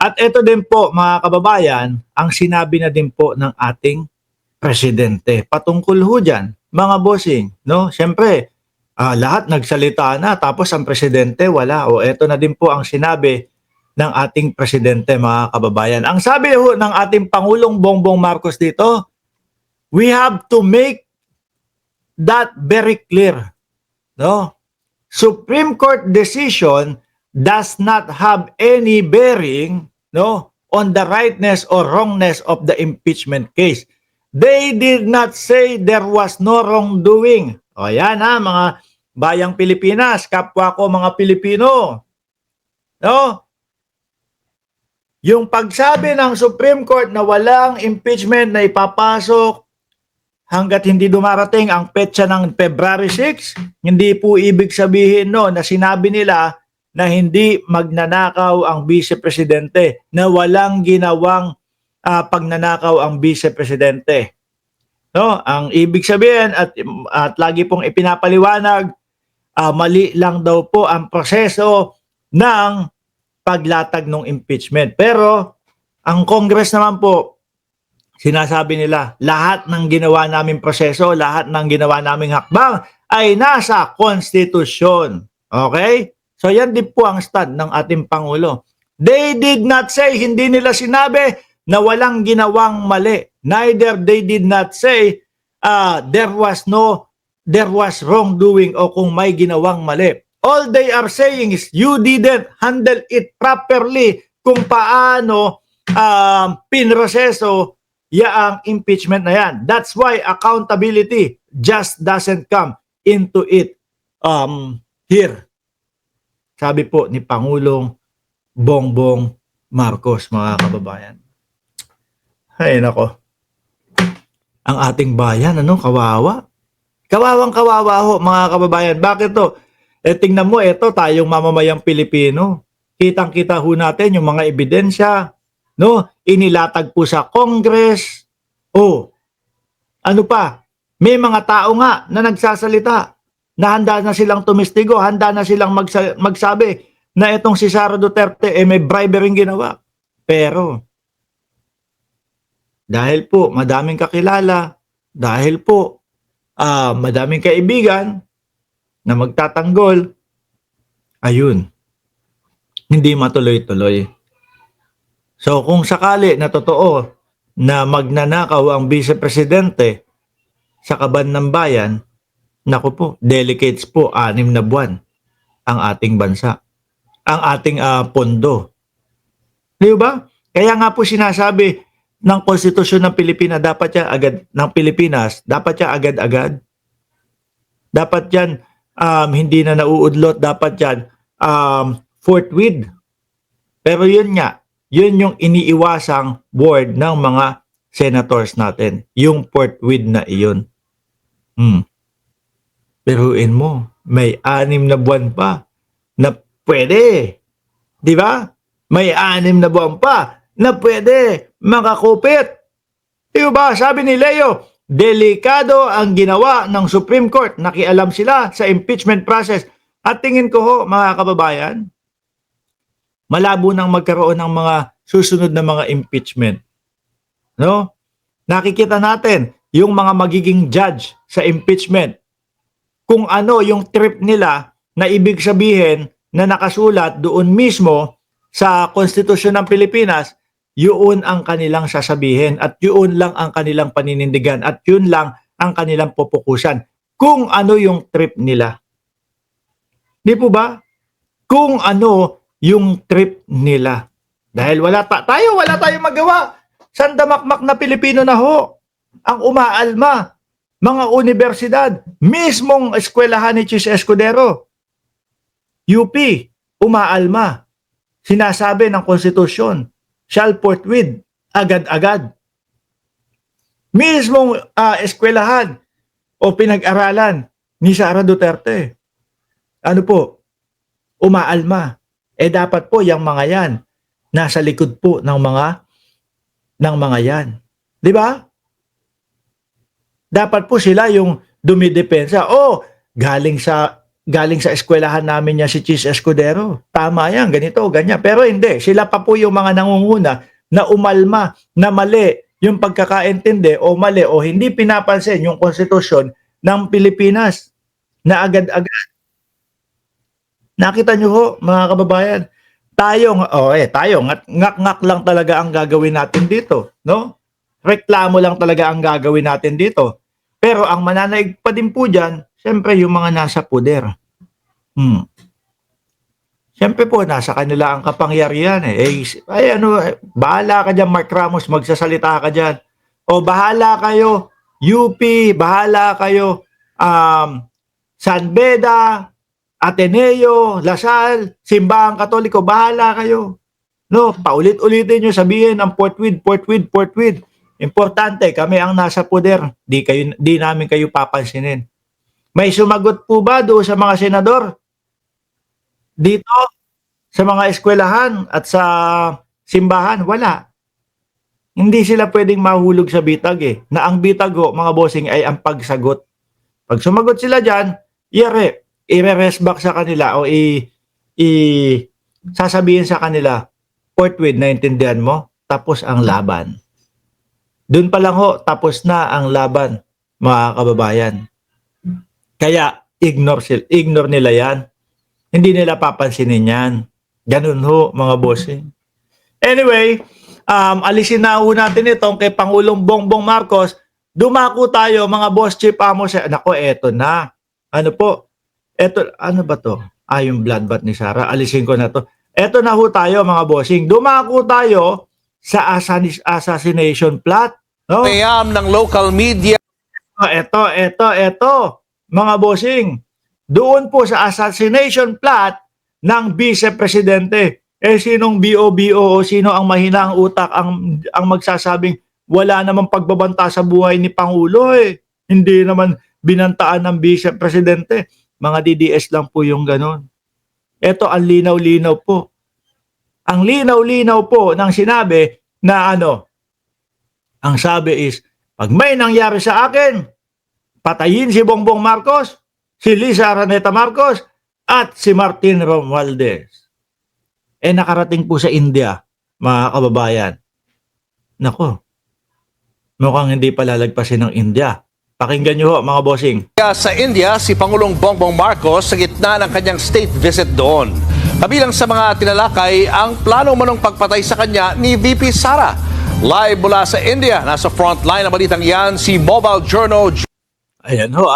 At ito din po mga kababayan, ang sinabi na din po ng ating presidente. Patungkol ho dyan, mga bossing, no? Siyempre, lahat nagsalita na tapos ang presidente wala. O ito na din po ang sinabi ng ating presidente mga kababayan. Ang sabi ho ng ating Pangulong Bongbong Marcos dito, we have to make that very clear. No? Supreme Court decision does not have any bearing, no, on the rightness or wrongness of the impeachment case. They did not say there was no wrongdoing. O yan ha, mga bayang Pilipinas, kapwa ko mga Pilipino. No? Yung pagsabi ng Supreme Court na walang impeachment na ipapasok hanggat hindi dumarating ang petsa ng February 6, hindi po ibig sabihin no na sinabi nila na hindi magnanakaw ang Vice Presidente, na walang ginawang pagnanakaw ang Vice Presidente. No, ang ibig sabihin at lagi pong ipinapaliwanag, mali lang daw po ang proseso ng paglatag ng impeachment. Pero ang Congress naman po, sinasabi nila, lahat ng ginawa naming proseso, lahat ng ginawa naming hakbang ay nasa konstitusyon. Okay? So yan din po ang stand ng ating Pangulo. They did not say, hindi nila sinabi na walang ginawang mali. Neither they did not say there was wrongdoing o kung may ginawang mali. All they are saying is you didn't handle it properly kung paano pinroseso ang impeachment na yan. That's why accountability just doesn't come into it here. Sabi po ni Pangulong Bongbong Marcos, mga kababayan. Ay nako. Ang ating bayan, kawawa. Kawawang kawawa ho, mga kababayan. Bakit to? Tingnan mo, tayong mamamayang Pilipino. Kitang-kita ho natin yung mga ebidensya. No, inilatag po sa Congress. Ano pa? May mga tao nga na nagsasalita na handa na silang tumistigo, handa na silang magsabi na itong si Sara Duterte may bribery ginawa. Pero dahil po madaming kakilala, dahil po madaming kaibigan na magtatanggol, ayun, hindi matuloy-tuloy. So kung sakali na totoo na magnanakaw ang Vice Presidente sa kaban ng bayan, naku po, delicates po 6 na buwan ang ating bansa, ang ating pondo. Di ba? Kaya nga po sinasabi ng Konstitusyon ng Pilipinas, dapat yan agad-agad. Dapat yan hindi na nauudlot, dapat yan forthwith. Pero yun nga, yun yung iniiwasang word ng mga senators natin. Yung forthwith na iyon. Peruin mo, may 6 na buwan pa na pwede. Di ba? May 6 na buwan pa na pwede makakupit. Di ba? Sabi ni Leo, delikado ang ginawa ng Supreme Court. Nakialam sila sa impeachment process. At tingin ko ho, mga kababayan, malabo nang magkaroon ng mga susunod na mga impeachment. No? Nakikita natin yung mga magiging judge sa impeachment. Kung ano yung trip nila na ibig sabihin na nakasulat doon mismo sa Konstitusyon ng Pilipinas, yun ang kanilang sasabihin at yun lang ang kanilang paninindigan at yun lang ang kanilang pupukusan. Kung ano yung trip nila. Di po ba? Kung ano yung trip nila. Dahil wala tayong magawa. Sandamakmak na Pilipino na ho ang umaalma. Mga universidad, mismong eskwelahan ni Chis Escudero, UP, umaalma. Sinasabi ng konstitusyon, shall forthwith, agad-agad. Mismong eskwelahan o pinag-aralan ni Sara Duterte, ano po, umaalma. Dapat po yung mga yan nasa likod po ng mga yan. Di ba? Dapat po sila yung dumidepensa. Galing sa galing sa eskwelahan namin niya si Chis Escudero. Tama yan, ganito, ganyan. Pero hindi, sila pa po yung mga nangunguna na umalma na mali yung pagkakaintindi o mali o hindi pinapansin yung konstitusyon ng Pilipinas na agad-agad. Nakita nyo ho, mga kababayan, tayo, ngak-ngak lang talaga ang gagawin natin dito, no? Reklamo lang talaga ang gagawin natin dito. Pero ang mananaig pa din po dyan, siyempre yung mga nasa puder. Siyempre po, nasa kanila ang kapangyarihan eh. Bahala ka dyan, Mark Ramos, magsasalita ka dyan. O bahala kayo, UP, bahala kayo, San Beda, Ateneo, Lasal, Simbahang Katoliko, bahala kayo. No, paulit-ulitin nyo sabihin ang portwid. Importante, kami ang nasa poder. Di namin kayo papansinin. May sumagot po ba doon sa mga senador? Dito, sa mga eskwelahan at sa simbahan, wala. Hindi sila pwedeng mahulog sa bitag eh. Na ang bitag ho, mga bossing, ay ang pagsagot. Pag sumagot sila dyan, i-reverse back sa kanila o sasabihin sa kanila, portwid, naintindihan mo? Tapos ang laban. Doon pa lang ho, tapos na ang laban, mga kababayan. Kaya, ignore nila yan. Hindi nila papansinin yan. Ganun ho, mga bossing. Anyway, alisin na ho natin itong kay Pangulong Bongbong Marcos. Dumako tayo, mga boss chief amo. Nako, eto na. Ano po? Eto, ano ba to? Yung bloodbath ni Sarah. Alisin ko na to. Eto na ho tayo, mga bossing. Dumako tayo sa assassination plot. No? Payam ng local media. Eto. Mga bossing. Doon po sa assassination plot ng vice-presidente. Sinong BOBO o sino ang mahinang utak ang magsasabing wala namang pagbabanta sa buhay ni Pangulo eh. Hindi naman binantaan ng vice-presidente. Mga DDS lang po yung ganon. Ito ang linaw-linaw po. Ang linaw-linaw po ng sinabi na ang sabi is, pag may nangyari sa akin, patayin si Bongbong Marcos, si Liza Araneta Marcos, at si Martin Romualdez. Nakarating po sa India, mga kababayan. Nako, mukhang hindi palalagpasin ng India. Pakinggan nyo ho, mga bossing. Sa India, si Pangulong Bongbong Marcos sa gitna ng kanyang state visit doon. Kabilang sa mga tinalakay ang plano manong pagpatay sa kanya ni VP Sara. Live mula sa India, nasa frontline ng balitang yan, si Mobile Journal. Ayan ho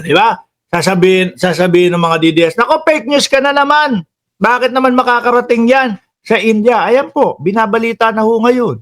diba? Sasabihin ng mga DDS, nako, fake news ka na naman. Bakit naman makakarating yan sa India? Ayan po, binabalita na ho ngayon.